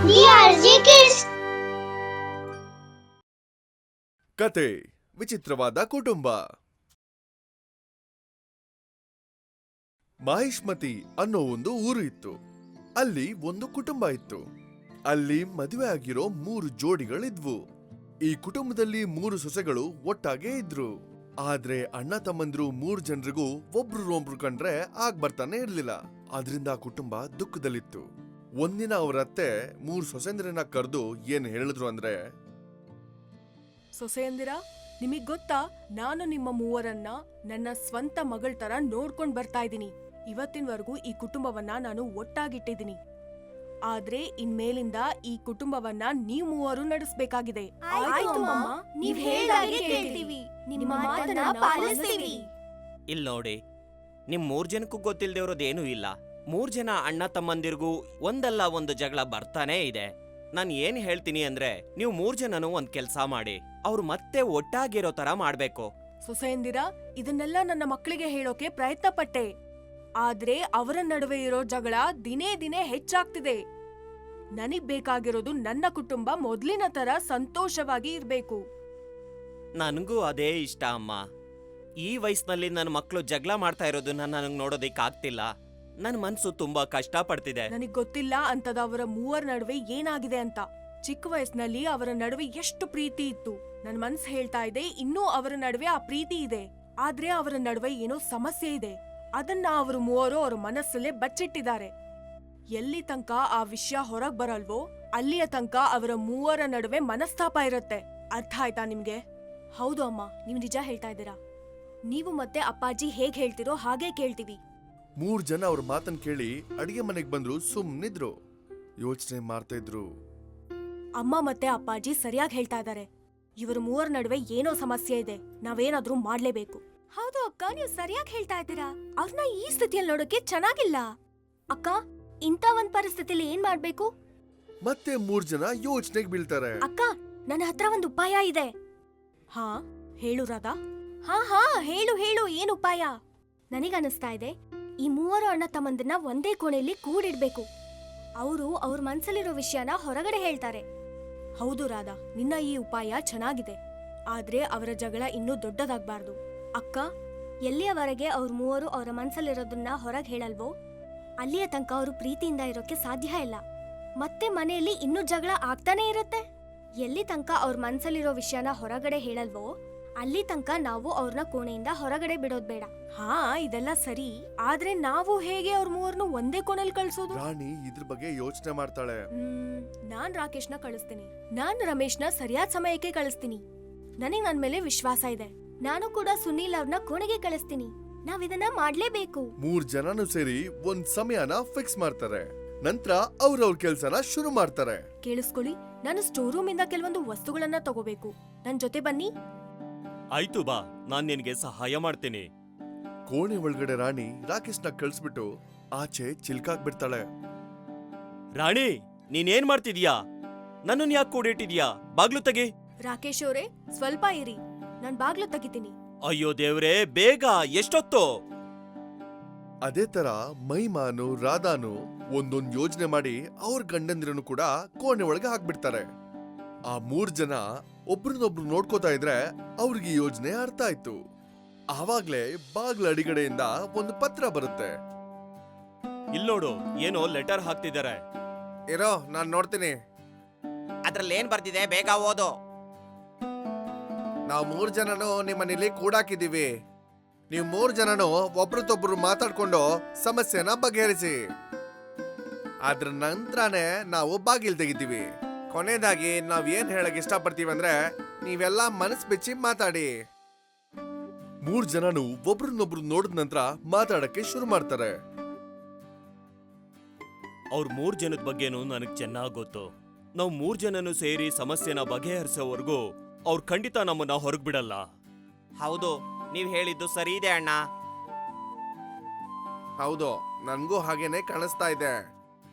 DRG Kids. ಕತೆ ವಿಚಿತ್ರವಾದ ಕುಟುಂಬ. ಮಾಹಿಷ್ಮತಿ ಅನ್ನೋ ಒಂದು ಊರು ಇತ್ತು. ಅಲ್ಲಿ ಒಂದು ಕುಟುಂಬ ಇತ್ತು. ಅಲ್ಲಿ ಮದುವೆ ಆಗಿರೋ 3 ಜೋಡಿಗಳಿದ್ವು. ಈ ಕುಟುಂಬದಲ್ಲಿ 3 ಸೊಸೆಗಳು ಒಟ್ಟಾಗೆ ಇದ್ರು. ಆದ್ರೆ ಅಣ್ಣ ತಮ್ಮಂದ್ರು 3 ಜನರಿಗೂ ಒಬ್ರು ಕಂಡ್ರೆ ಆಗ್ ಬರ್ತಾನೆ ಇರ್ಲಿಲ್ಲ. ಆದ್ರಿಂದ ಆ ಕುಟುಂಬ ದುಃಖದಲ್ಲಿತ್ತು. ಒಂದಿನ ಅವ್ರ ಅತ್ತೆ 3 ಸೊಸೆಂದ್ರನ್ನ ಕರೆದು ಏನ್ ಹೇಳಿದ್ರು ಅಂದ್ರೆ, ಸೊಸೆಯಂದಿರ, ನಿಮಗ್ ಗೊತ್ತಾ, ನಾನು ನಿಮ್ಮ ಮೂವರನ್ನ ನನ್ನ ಸ್ವಂತ ಮಗಳ ತರ ನೋಡ್ಕೊಂಡ್ ಬರ್ತಾ ಇದ್ದೀನಿ. ಇವತ್ತಿನವರೆಗೂ ಈ ಕುಟುಂಬವನ್ನ ನಾನು ಒಟ್ಟಾಗಿಟ್ಟಿದ್ದೀನಿ. ಆದ್ರೆ ಇನ್ಮೇಲಿಂದ ಈ ಕುಟುಂಬವನ್ನ ನೀವ್ ಮೂವರು ನಡೆಸಬೇಕಾಗಿದೆ. ಇಲ್ ನೋಡಿ, ನಿಮ್ 3 ಜನಕ್ಕೂ ಗೊತ್ತಿಲ್ದಿರೋದೇನೂ ಇಲ್ಲ. 3 ಜನ ಅಣ್ಣ ತಮ್ಮಂದಿರ್ಗೂ ಒಂದಲ್ಲ ಒಂದು ಜಗಳ ಬರ್ತಾನೇ ಇದೆ. ನಾನ್ ಏನ್ ಹೇಳ್ತೀನಿ ಅಂದ್ರೆ, ನೀವು 3 ಜನನು ಒಂದ್ ಕೆಲ್ಸ ಮಾಡಿ, ಅವ್ರು ಮತ್ತೆ ಒಟ್ಟಾಗಿರೋ ತರ ಮಾಡ್ಬೇಕು. ಸೊಸೆಯಂದಿರ, ಇದನ್ನೆಲ್ಲ ನನ್ನ ಮಕ್ಕಳಿಗೆ ಹೇಳೋಕೆ ಪ್ರಯತ್ನ ಪಟ್ಟೆ. ಆದ್ರೆ ಅವರ ನಡುವೆ ಇರೋ ಜಗಳ ದಿನೇ ದಿನೇ ಹೆಚ್ಚಾಗ್ತಿದೆ. ನನಗ್ ಬೇಕಾಗಿರೋದು ನನ್ನ ಕುಟುಂಬ ಮೊದ್ಲಿನ ತರ ಸಂತೋಷವಾಗಿ ಇರ್ಬೇಕು. ನನಗೂ ಅದೇ ಇಷ್ಟ ಅಮ್ಮ. ಈ ವಯಸ್ಸಿನಲ್ಲಿ ನನ್ನ ಮಕ್ಕಳು ಜಗಳ ಮಾಡ್ತಾ ಇರೋದನ್ನ ನನಗ್ ನೋಡೋದಿಕ್ ಆಗ್ತಿಲ್ಲ. ನನ್ ಮನ್ಸು ತುಂಬಾ ಕಷ್ಟ ಪಡ್ತಿದೆ. ನನಗ್ ಗೊತ್ತಿಲ್ಲ ಅಂತದ ಅವರ ಮೂವರ ನಡುವೆ ಏನಾಗಿದೆ ಅಂತ. ಚಿಕ್ಕ ವಯಸ್ಸಿನಲ್ಲಿ ಅವರ ನಡುವೆ ಎಷ್ಟು ಪ್ರೀತಿ ಇತ್ತು. ನನ್ ಮನ್ಸ್ ಹೇಳ್ತಾ ಇದೆ, ಇನ್ನೂ ಅವರ ನಡುವೆ ಆ ಪ್ರೀತಿ ಇದೆ. ಆದ್ರೆ ಅವರ ನಡುವೆ ಏನೋ ಸಮಸ್ಯೆ ಇದೆ. ಅದನ್ನ ಅವರು ಮೂವರು ಅವರ ಮನಸ್ಸಲ್ಲೇ ಬಚ್ಚಿಟ್ಟಿದ್ದಾರೆ. ಎಲ್ಲಿ ತನಕ ಆ ವಿಷಯ ಹೊರಗ್ ಬರಲ್ವೋ ಅಲ್ಲಿಯ ತನಕ ಅವರ ಮೂವರ ನಡುವೆ ಮನಸ್ತಾಪ ಇರುತ್ತೆ. ಅರ್ಥ ಆಯ್ತಾ ನಿಮ್ಗೆ? ಹೌದು ಅಮ್ಮ, ನೀವು ನಿಜ ಹೇಳ್ತಾ ಇದ್ದೀರಾ. ನೀವು ಮತ್ತೆ ಅಪ್ಪಾಜಿ ಹೇಗ್ ಹೇಳ್ತಿರೋ ಹಾಗೆ ಕೇಳ್ತೀವಿ. 3 ಜನ ಅವ್ರ ಮಾತನ್ ಕೇಳಿ ಅಡಿಗೆ ಮನೆಗ್ ಬಂದ್ರು. ಸುಮ್ನಿದ್ರು, ಯೋಚನೆ ಮಾಡ್ತಾ ಇದ್ರು. ಅಮ್ಮ ಮತ್ತೆ ಅಪ್ಪಾಜಿ ಸರಿಯಾಗಿ ಹೇಳ್ತಾ ಇದ್ದಾರೆ. ಇವರು ಮೂವರ ನಡುವೆ ಏನೋ ಸಮಸ್ಯೆ ಇದೆ. ನಾವೇನಾದ್ರೂ ಮಾಡ್ಲೇಬೇಕು. ಹೌದು ಅಕ್ಕ, ನೀವು ಸರಿಯಾಗಿ ಹೇಳ್ತಾ ಇದ್ದೀರಾ. ಅವ್ರನ್ನ ಈ ಸ್ಥಿತಿಯಲ್ಲಿ ನೋಡೋಕೆ ಚೆನ್ನಾಗಿಲ್ಲ. ಅಕ್ಕ, ಇಂಥ ಒಂದ್ ಪರಿಸ್ಥಿತಿಲಿ ಏನ್ ಮಾಡ್ಬೇಕು? ಮತ್ತೆ 3 ಜನ ಯೋಚನೆಗೆ ಬೀಳ್ತಾರೆ. ಅಕ್ಕ, ನನ್ನ ಹತ್ರ ಒಂದು ಉಪಾಯ ಇದೆ. ಹಾ, ಹೇಳು ರಾಧಾ. ಹಾ, ಹೇಳು ಏನ್ ಉಪಾಯ? ನನಗನ್ನಿಸ್ತಾ ಇದೆ, ಈ ಮೂವರು ಅಣ್ಣ ತಮ್ಮಂದನ್ನ ಒಂದೇ ಕೋಣೆಯಲ್ಲಿ ಕೂಡಿಡ್ಬೇಕು. ಅವರು ಅವ್ರ ಮನ್ಸಲ್ಲಿರೋ ವಿಷಯನ ಹೊರಗಡೆ ಹೇಳ್ತಾರೆ. ಹೌದು ರಾಧಾ, ನಿನ್ನ ಈ ಉಪಾಯ ಚೆನ್ನಾಗಿದೆ. ಆದ್ರೆ ಅವರ ಜಗಳ ಇನ್ನೂ ದೊಡ್ಡದಾಗ್ಬಾರ್ದು. ಅಕ್ಕ, ಎಲ್ಲಿಯವರೆಗೆ ಅವ್ರ ಮೂವರು ಅವರ ಮನ್ಸಲ್ಲಿರೋದನ್ನ ಹೊರಗೆ ಹೇಳಲ್ವೋ ಅಲ್ಲಿಯ ತನಕ ಅವರು ಪ್ರೀತಿಯಿಂದ ಇರೋಕೆ ಸಾಧ್ಯ ಇಲ್ಲ. ಮತ್ತೆ ಮನೆಯಲ್ಲಿ ಇನ್ನೂ ಜಗಳ ಆಗ್ತಾನೆ ಇರುತ್ತೆ. ಎಲ್ಲಿ ತನಕ ಅವ್ರ ಮನ್ಸಲ್ಲಿರೋ ವಿಷಯನ ಹೊರಗಡೆ ಹೇಳಲ್ವೋ ಅಲ್ಲಿ ತನಕ ನಾವು ಅವ್ರನ್ನ ಕೋಣೆಯಿಂದ ಹೊರಗಡೆ ಬಿಡೋದ್ ಬೇಡ. ಹಾ, ಇದೆಲ್ಲ ಸರಿ. ಆದ್ರೆ ನಾವು ಹೇಗೆ ಅವ್ರ ಮೂವರ್ನು ಒಂದೇ ಕೋಣೆಲ್ ಕಳ್ಸೋದು? ರಾಣಿ ಇದ್ರ ಬಗ್ಗೆ ಯೋಚನೆ ಮಾಡ್ತಾಳೆ. ನಾನ್ ರಾಕೇಶ್ನ ಕಳಿಸ್ತೀನಿ. ನಾನ್ ರಮೇಶ್ನ ಸರಿಯಾದ ಸಮಯಕ್ಕೆ ಕಳಿಸ್ತೀನಿ. ನನಗ್ ನನ್ ಮೇಲೆ ವಿಶ್ವಾಸ ಇದೆ. ನಾನು ಕೂಡ ಸುನೀಲ್ ಅವ್ರನ್ನ ಕೋಣೆಗೆ ಕಳಿಸ್ತೀನಿ. ನಾವ್ ಇದನ್ನ ಮಾಡ್ಲೇಬೇಕು. 3 ಜನನು ಸೇರಿ ಒಂದ್ ಸಮಯನ ಫಿಕ್ಸ್ ಮಾಡ್ತಾರೆ. ನಂತರ ಅವ್ರ ಕೆಲ್ಸನ ಶುರು ಮಾಡ್ತಾರೆ. ಕೇಳಿಸ್ಕೊಳ್ಳಿ, ನಾನು ಸ್ಟೋರ್ ರೂಮ್ ಇಂದ ಕೆಲವೊಂದು ವಸ್ತುಗಳನ್ನ ತಗೋಬೇಕು. ನನ್ ಜೊತೆ ಬನ್ನಿ. ಆಯ್ತು ಬಾ, ನಾನ್ ನಿನ್ಗೆ ಸಹಾಯ ಮಾಡ್ತೀನಿ. ಕೋಣೆ ಒಳಗಡೆ ರಾಣಿ ರಾಕೇಶ್ನ ಕಳ್ಸ್ಬಿಟ್ಟು ಆಚೆ ಚಿಲ್ಕಾಗ್ಬಿಡ್ತಾಳೆ. ರಾಣಿ, ನೀನೇನ್ ಮಾಡ್ತಿದ್ಯಾ? ನನ್ನನ್ ಯಾಕೆ ಕೂಡಿಟ್ಟಿದ್ಯಾ? ಬಾಗ್ಲು ತೆಗಿ. ರಾಕೇಶ್ ಅವರೇ, ಸ್ವಲ್ಪ ಇರಿ, ನಾನ್ ಬಾಗ್ಲು ತೆಗಿತೀನಿ. ಅಯ್ಯೋ ದೇವ್ರೇ, ಬೇಗ! ಎಷ್ಟೊತ್ತು? ಅದೇ ತರ ಮೈಮಾನು ರಾಧಾನು ಒಂದೊಂದ್ ಯೋಜನೆ ಮಾಡಿ ಅವ್ರ ಗಂಡಂದಿರನು ಕೂಡ ಕೋಣೆ ಒಳಗೆ ಹಾಕ್ಬಿಡ್ತಾರೆ. ಆ 3 ಜನ ಒಬ್ರನ್ನೊಬ್ರು ನೋಡ್ಕೋತಾ ಇದ್ರೆ ಅವ್ರಿಗೆ ಯೋಜನೆ ಅರ್ಥ ಆಯ್ತು. ಆವಾಗ್ಲೇ ಬಾಗ್ಲ ಅಡಿಗಡೆಯಿಂದ ಒಂದು ಪತ್ರ ಬರುತ್ತೆ. ಇಲ್ ನೋಡು, ಏನೋ ಲೆಟರ್ ಹಾಕ್ತಿದ್ದಾರೆ. ಇರೋ, ನಾನ್ ನೋಡ್ತೀನಿ. ಅದ್ರಲ್ಲಿ ಏನ್ ಬರ್ತಿದೆ? ಬೇಗ ಓದು. ನಾವು 3 ಜನನು ನಿಮ್ಮನೇಲಿ ಕೂಡಾಕಿದೀವಿ. ನೀವು 3 ಜನನು ಒಬ್ರತೊಬ್ರು ಮಾತಾಡ್ಕೊಂಡು ಸಮಸ್ಯೆನ ಬಗೆಹರಿಸಿ. ಅದ್ರ ನಂತರನೇ ನಾವು ಬಾಗಿಲ್ ತೆಗಿತೀವಿ. ಕೊನೆಯದಾಗಿ ನಾವ್ ಏನ್ ಹೇಳಕ್ ಇಷ್ಟಪಡ್ತೀವಿ ಅಂದ್ರೆ, ನೀವೆಲ್ಲ ಮನಸ್ ಬಿಚ್ಚಿ ಮಾತಾಡಿ. 3 ಜನನು ಒಬ್ರನ್ನೊಬ್ರು ನೋಡಿದ ನಂತರ ಮಾತಾಡಕ್ಕೆ ಶುರು ಮಾಡ್ತಾರೆ. ಅವ್ರ 3 ಜನದ ಬಗ್ಗೆನೂ ನನಗ್ ಚೆನ್ನಾಗ್ ಗೊತ್ತು. ನಾವ್ 3 ಜನನು ಸೇರಿ ಸಮಸ್ಯೆನ ಬಗೆಹರಿಸೋವರೆಗೂ ಅವ್ರು ಖಂಡಿತ ನಮ್ಮನ್ನ ಹೊರಗ್ ಬಿಡಲ್ಲ. ಹೌದು, ನೀವ್ ಹೇಳಿದ್ದು ಸರಿ ಇದೆ ಅಣ್ಣ. ಹೌದು, ನನ್ಗೂ ಹಾಗೇನೆ ಕಾಣಿಸ್ತಾ ಇದೆ.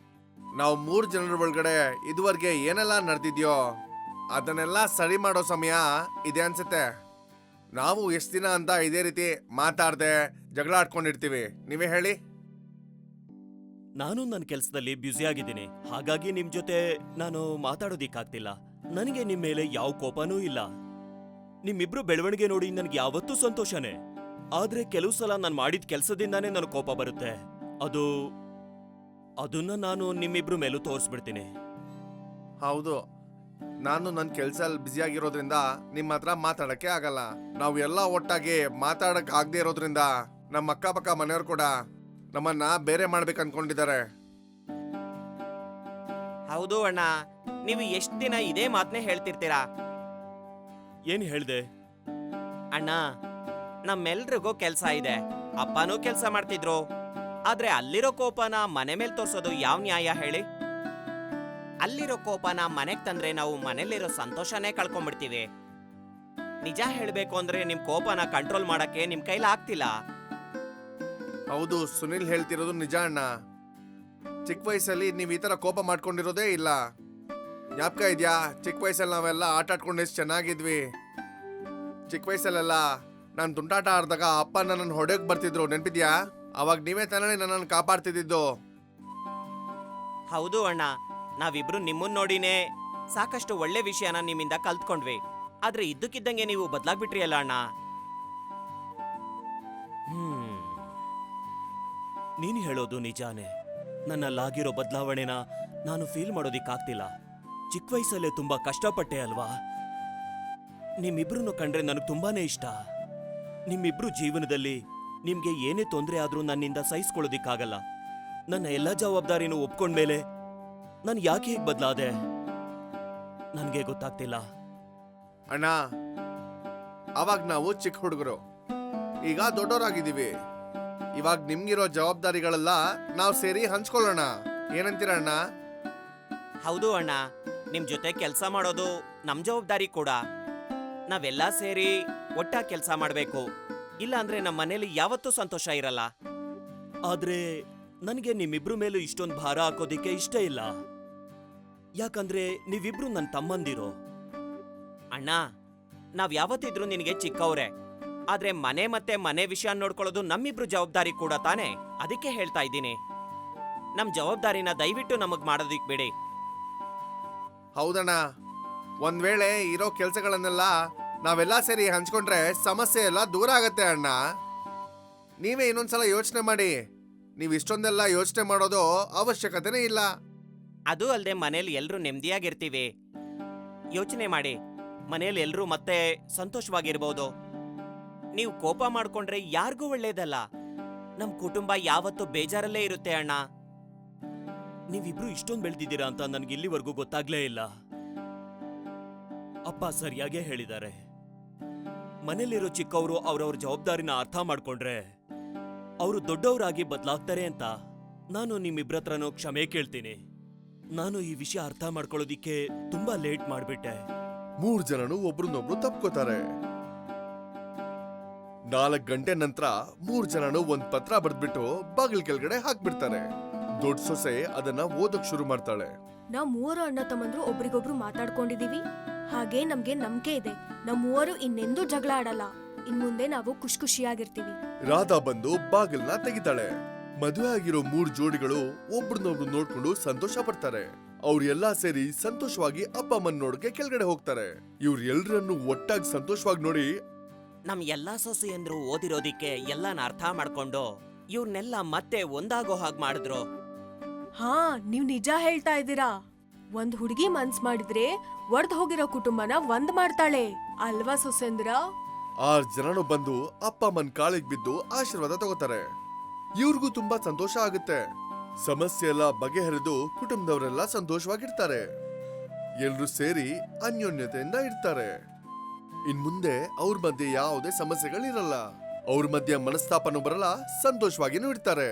ನಾವು 3 ಜನರ ಒಳಗಡೆ ಇದುವರೆಗೆ ಏನೆಲ್ಲ ನಡೆದಿದ್ಯೋ ಅದನ್ನೆಲ್ಲ ಸರಿ ಮಾಡೋ ಸಮಯ ಇದೆ ಅನ್ಸುತ್ತೆ. ನಾವು ಎಷ್ಟ್ ದಿನ ಅಂತ ಇದೇ ರೀತಿ ಮಾತಾಡ್ದೆ ಜಗಳ ಆಡ್ಕೊಂಡಿರ್ತೀವಿ? ನೀವೇ ಹೇಳಿ. ನಾನು ನನ್ನ ಕೆಲಸದಲ್ಲಿ ಬ್ಯುಸಿ ಆಗಿದ್ದೀನಿ, ಹಾಗಾಗಿ ನಿಮ್ ಜೊತೆ ನಾನು ಮಾತಾಡೋದಿಕ್ಕಾಗ್ತಿಲ್ಲ. ನನಗೆ ನಿಮ್ ಮೇಲೆ ಯಾವ ಕೋಪನೂ ಇಲ್ಲ. ನಿಮ್ಮಿಬ್ರು ಬೆಳವಣಿಗೆ ನೋಡಿ ನನ್ಗೆ ಯಾವತ್ತೂ ಸಂತೋಷನೇ. ಆದ್ರೆ ಕೆಲವು ಸಲ ನಾನು ಮಾಡಿದ ಕೆಲಸದಿಂದಾನೇ ನನಗೆ ಕೋಪ ಬರುತ್ತೆ. ಅದನ್ನ ನಾನು ನಿಮ್ಮಿಬ್ರು ಮೇಲೂ ತೋರಿಸ್ಬಿಡ್ತೀನಿ. ಹೌದು, ನಾನು ನನ್ನ ಕೆಲ್ಸದಲ್ಲಿ ಬ್ಯುಸಿ ಆಗಿರೋದ್ರಿಂದ ನಿಮ್ಮ ಹತ್ರ ಮಾತಾಡಕ್ಕೆ ಆಗಲ್ಲ. ನಾವು ಎಲ್ಲ ಒಟ್ಟಾಗಿ ಮಾತಾಡಕ್ ಆಗದೆ ಇರೋದ್ರಿಂದ ನಮ್ಮ ಅಕ್ಕಪಕ್ಕ ಮನೆಯವ್ರು ಕೂಡ ನಮ್ಮನ್ನ ಬೇರೆ ಮಾಡ್ಬೇಕು ಅನ್ಕೊಂಡಿದ್ದಾರೆ. ಹೌದು ಅಣ್ಣ, ನೀವು ಎಷ್ಟ್ ದಿನ ಇದೇ ಮಾತನ್ನೇ ಹೇಳ್ತಿರ್ತೀರಾ? ಏನ್ ಹೇಳ್ದೆ ಅಣ್ಣ? ನಮ್ಮೆಲ್ರಿಗೂ ಕೆಲ್ಸ ಇದೆ, ಅಪ್ಪನೂ ಕೆಲ್ಸ ಮಾಡ್ತಿದ್ರು. ಆದ್ರೆ ಅಲ್ಲಿರೋ ಕೋಪನ ಮನೆ ಮೇಲೆ ತೋರ್ಸೋದು ಯಾವ ನ್ಯಾಯ ಹೇಳಿ? ಅಲ್ಲಿರೋ ಕೋಪನ ಮನೆಗ್ ತಂದ್ರೆ ನಾವು ಮನೇಲಿರೋ ಸಂತೋಷನೇ ಕಳ್ಕೊಂಡ್ಬಿಡ್ತೀವಿ. ನಿಜ ಹೇಳ್ಬೇಕು ಅಂದ್ರೆ ನಿಮ್ ಕೋಪನ ಕಂಟ್ರೋಲ್ ಮಾಡಕ್ಕೆ ನಿಮ್ ಕೈಲಿ ಆಗ್ತಿಲ್ಲ. ಹೌದು, ಸುನಿಲ್ ಹೇಳ್ತಿರೋದು ನಿಜ ಅಣ್ಣ. ಚಿಕ್ಕ ವಯಸ್ಸಲ್ಲಿ ನೀವು ಈ ತರ ಕೋಪ ಮಾಡ್ಕೊಂಡಿರೋದೇ ಇಲ್ಲ. ಜ್ಞಾಪಕ ಇದೆಯಾ? ಚಿಕ್ಕ ವಯಸ್ಸಲ್ಲಿ ನಾವೆಲ್ಲ ಆಟ ಆಡ್ಕೊಂಡು ಎಷ್ಟು ಚೆನ್ನಾಗಿದ್ವಿ. ಚಿಕ್ಕ ವಯಸ್ಸಲ್ಲೆಲ್ಲ ನಾನು ತುಂಟಾಟ ಆಡ್ದಾಗ ಅಪ್ಪ ನನ್ನನ್ನು ಹೊಡೆಯಕ್ ಬರ್ತಿದ್ರು, ನೆನ್ಪಿದ್ಯಾ? ಅವಾಗ ನೀವೇ ತಾನೇ ನನ್ನನ್ನು ಕಾಪಾಡ್ತಿದ್ದು. ಹೌದು ಅಣ್ಣ, ನಾವಿಬ್ರು ನಿಮ್ಮನ್ ನೋಡಿನೇ ಸಾಕಷ್ಟು ಒಳ್ಳೆ ವಿಷಯನ ನಿಮ್ಮಿಂದ ಕಲ್ತ್ಕೊಂಡ್ವಿ. ಆದ್ರೆ ಇದ್ದಕ್ಕಿದ್ದಂಗೆ ನೀವು ಬದ್ಲಾಗ್ಬಿಟ್ರಿ ಅಲ್ಲ ಅಣ್ಣ. ನೀನು ಹೇಳೋದು ನಿಜಾನೇ. ನನ್ನಲ್ಲಾಗಿರೋ ಬದಲಾವಣೆನ ನಾನು ಫೀಲ್ ಮಾಡೋದಿಕ್ಕಾಗ್ತಿಲ್ಲ. ಚಿಕ್ಕ ವಯಸ್ಸಲ್ಲೇ ತುಂಬಾ ಕಷ್ಟಪಟ್ಟೆ ಅಲ್ವಾ? ನಿಮ್ಮಿಬ್ರನ್ನು ಕಂಡ್ರೆ ನನಗೆ ತುಂಬಾನೇ ಇಷ್ಟ. ನಿಮ್ಮಿಬ್ರು ಜೀವನದಲ್ಲಿ ನಿಮ್ಗೆ ಏನೇ ತೊಂದರೆ ಆದ್ರೂ ನನ್ನಿಂದ ಸಹಿಸ್ಕೊಳ್ಳೋದಿಕ್ಕಾಗಲ್ಲ. ನನ್ನ ಎಲ್ಲ ಜವಾಬ್ದಾರಿನೂ ಒಪ್ಕೊಂಡ್ಮೇಲೆ ನಾನು ಯಾಕೆ ಹೀಗೆ ಬದಲಾದೆ ನನಗೆ ಗೊತ್ತಾಗ್ತಿಲ್ಲ. ಅಣ್ಣ, ಅವಾಗ ನಾವು ಚಿಕ್ಕ ಹುಡುಗರು, ಈಗ ದೊಡ್ಡವರಾಗಿದ್ದೀವಿ. ಇವಾಗ ನಿಮ್ಗಿರೋ ಜವಾಬ್ದಾರಿಗಳೆಲ್ಲ ನಾವು ಸೇರಿ ಹಂಚ್ಕೊಳ್ಳೋಣ. ಏನಂತೀರ ಅಣ್ಣ? ಹೌದು ಅಣ್ಣ, ನಿಮ್ ಜೊತೆ ಕೆಲಸ ಮಾಡೋದು ನಮ್ ಜವಾಬ್ದಾರಿ ಕೂಡ. ನಾವೆಲ್ಲ ಸೇರಿ ಒಟ್ಟಾಗಿ ಕೆಲಸ ಮಾಡ್ಬೇಕು, ಇಲ್ಲ ಅಂದ್ರೆ ನಮ್ಮ ಮನೇಲಿ ಯಾವತ್ತೂ ಸಂತೋಷ ಇರಲ್ಲ. ಆದ್ರೆ ನನಗೆ ನಿಮ್ಮಿಬ್ರು ಮೇಲೂ ಇಷ್ಟೊಂದು ಭಾರ ಹಾಕೋದಿಕ್ಕೆ ಇಷ್ಟ ಇಲ್ಲ. ಯಾಕಂದ್ರೆ ನೀವಿಬ್ರು ನನ್ನ ತಮ್ಮಂದಿರೋ. ಅಣ್ಣ, ನಾವ್ ಯಾವತ್ತಿದ್ರು ನಿನಗೆ ಚಿಕ್ಕವ್ರೆ. ಆದ್ರೆ ಮನೆ ಮತ್ತೆ ಮನೆ ವಿಷಯ ನೋಡ್ಕೊಳ್ಳೋದು ನಮ್ಮಿಬ್ರು ಜವಾಬ್ದಾರಿ ಕೂಡ ತಾನೇ. ಅದಕ್ಕೆ ಹೇಳ್ತಾ ಇದ್ದೀನಿ, ನಮ್ ಜವಾಬ್ದಾರಿನ ದಯವಿಟ್ಟು ನಮಗ್ ಮಾಡೋದಿಕ್ ಬಿಡಿ. ಹೌದಣ್ಣ, ಒಂದ್ ವೇಳೆ ಇರೋ ಕೆಲ್ಸಗಳನ್ನೆಲ್ಲ ನಾವೆಲ್ಲ ಸೇರಿ ಹಂಚ್ಕೊಂಡ್ರೆ ಸಮಸ್ಯೆ ಎಲ್ಲ ದೂರ ಆಗತ್ತೆ ಅಣ್ಣ. ನೀವೇ ಇನ್ನೊಂದ್ಸಲ ಯೋಚನೆ ಮಾಡಿ. ನೀವು ಇಷ್ಟೊಂದೆಲ್ಲ ಯೋಚನೆ ಮಾಡೋದು ಅವಶ್ಯಕತೆನೇ ಇಲ್ಲ. ಅದು ಅಲ್ಲದೆ ಮನೇಲಿ ಎಲ್ರೂ ನೆಮ್ಮದಿಯಾಗಿರ್ತೀವಿ. ಯೋಚನೆ ಮಾಡಿ, ಮನೇಲಿ ಎಲ್ರೂ ಮತ್ತೆ ಸಂತೋಷವಾಗಿರ್ಬೋದು. ನೀವು ಕೋಪ ಮಾಡ್ಕೊಂಡ್ರೆ ಯಾರಿಗೂ ಒಳ್ಳೇದಲ್ಲ. ನಮ್ ಕುಟುಂಬ ಯಾವತ್ತೂ ಬೇಜಾರಲ್ಲೇ ಇರುತ್ತೆ ಅಣ್ಣ. ನೀವಿಬ್ರು ಇಷ್ಟೊಂದು ಬೆಳೆದಿದ್ದೀರಾ ಅಂತ ನನ್ಗೆ ಇಲ್ಲಿವರೆಗೂ ಗೊತ್ತಾಗ್ಲೇ ಇಲ್ಲ. ಅಪ್ಪ ಸರಿಯಾಗೇ ಹೇಳಿದ್ದಾರೆ. ಮನೇಲಿರೋ ಚಿಕ್ಕವರು ಅವ್ರವ್ರ ಜವಾಬ್ದಾರಿನ ಅರ್ಥ ಮಾಡ್ಕೊಂಡ್ರೆ ಅವರು ದೊಡ್ಡವರಾಗಿ ಬದಲಾಗ್ತಾರೆ ಅಂತ ನಾನು ನಿಮ್ಮಿಬ್ರತ್ರನೂ ಕ್ಷಮೆ ಕೇಳ್ತೀನಿ. ನಾನು ಈ ವಿಷಯ ಅರ್ಥ ಮಾಡ್ಕೊಳ್ಳೋದಿಕ್ಕೆ ತುಂಬಾ ಲೇಟ್ ಮಾಡ್ಬಿಟ್ಟೆ. 3 ಜನನು ಒಬ್ರನ್ನೊಬ್ರು ತಪ್ಕೋತಾರೆ. 4 ಗಂಟೆ ನಂತರ 3 ಜನನು ಒಂದ್ ಪತ್ರ ಬರೆದ್ಬಿಟ್ಟು ಬಾಗಿಲ್ ಕೆಳಗಡೆ ಹಾಕ್ಬಿಡ್ತಾರೆ. ದೊಡ್ಡ ಸೊಸೆ ಅದನ್ನ ಓದಕ್ ಶುರು ಮಾಡ್ತಾಳೆ. ನಾವ್ 3 ಅಣ್ಣ ತಮ್ಮಂದ್ರು ಒಬ್ರಿಗೊಬ್ರು ಮಾತಾಡ್ಕೊಂಡಿದೀವಿ. ಹಾಗೆ ನಮ್ಗೆ ನಂಬಿಕೆ ಇದೆ, ನಾವ್ 3 ಇನ್ನೆಂದೂ ಜಗಳ ಆಡಲ್ಲ. ಇನ್ ಮುಂದೆ ನಾವು ಖುಷಿಯಾಗಿರ್ತೀವಿ. ರಾಧಾ ಬಂದು ಬಾಗಿಲ್ನ ತೆಗಿತಾಳೆ. ಮದುವೆ ಆಗಿರೋ 3 ಜೋಡಿಗಳು ಒಬ್ರನ್ನೊಬ್ರು ನೋಡ್ಕೊಂಡು ಸಂತೋಷ ಪಡ್ತಾರೆ. ಅವ್ರೆಲ್ಲಾ ಸೇರಿ ಸಂತೋಷವಾಗಿ ಅಪ್ಪ ಅಮ್ಮನ್ ನೋಡಕ್ಕೆ ಕೆಳಗಡೆ ಹೋಗ್ತಾರೆ. ಎಲ್ರನ್ನು ಒಟ್ಟಾಗಿ ಸಂತೋಷವಾಗಿ ನೋಡಿ, ನಮ್ ಎಲ್ಲಾ ಸೊಸೆಯಂದ್ರು ಓದಿರೋದಿಕ್ಕೆ ಎಲ್ಲಾನ ಅರ್ಥ ಮಾಡ್ಕೊಂಡು ಇವ್ರನ್ನೆಲ್ಲ ಮತ್ತೆ ಒಂದಾಗೋ ಹಾಗೆ ಮಾಡಿದ್ರು. ಹಾ, ನೀವ್ ನಿಜ ಹೇಳ್ತಾ ಇದ್ದೀರಾ. ಒಂದ್ ಹುಡುಗಿ ಮನ್ಸ್ ಮಾಡಿದ್ರೆ ಒಡ್ದ್ ಹೋಗಿರೋ ಕುಟುಂಬನ ಒಂದ್ ಮಾಡ್ತಾಳೆ ಅಲ್ವಾ ಸೊಸೆಂದ್ರ? 6 ಜನನು ಬಂದು ಅಪ್ಪ ಅಮ್ಮನ್ ಕಾಲಿಗೆ ಬಿದ್ದು ಆಶೀರ್ವಾದ ತಗೋತಾರೆ. ಇವ್ರಿಗೂ ತುಂಬಾ ಸಂತೋಷ ಆಗುತ್ತೆ. ಸಮಸ್ಯೆ ಎಲ್ಲ ಬಗೆಹರಿದು ಕುಟುಂಬದವರೆಲ್ಲ ಸಂತೋಷವಾಗಿರ್ತಾರೆ. ಎಲ್ರು ಸೇರಿ ಅನ್ಯೋನ್ಯತೆಯಿಂದ ಇರ್ತಾರೆ. ಇನ್ ಮುಂದೆ ಅವ್ರ ಮಧ್ಯೆ ಯಾವುದೇ ಸಮಸ್ಯೆಗಳಿರಲ್ಲ. ಅವ್ರ ಮಧ್ಯೆ ಮನಸ್ತಾಪನೂ ಬರಲ್ಲ, ಸಂತೋಷವಾಗಿನೂ ಇರ್ತಾರೆ.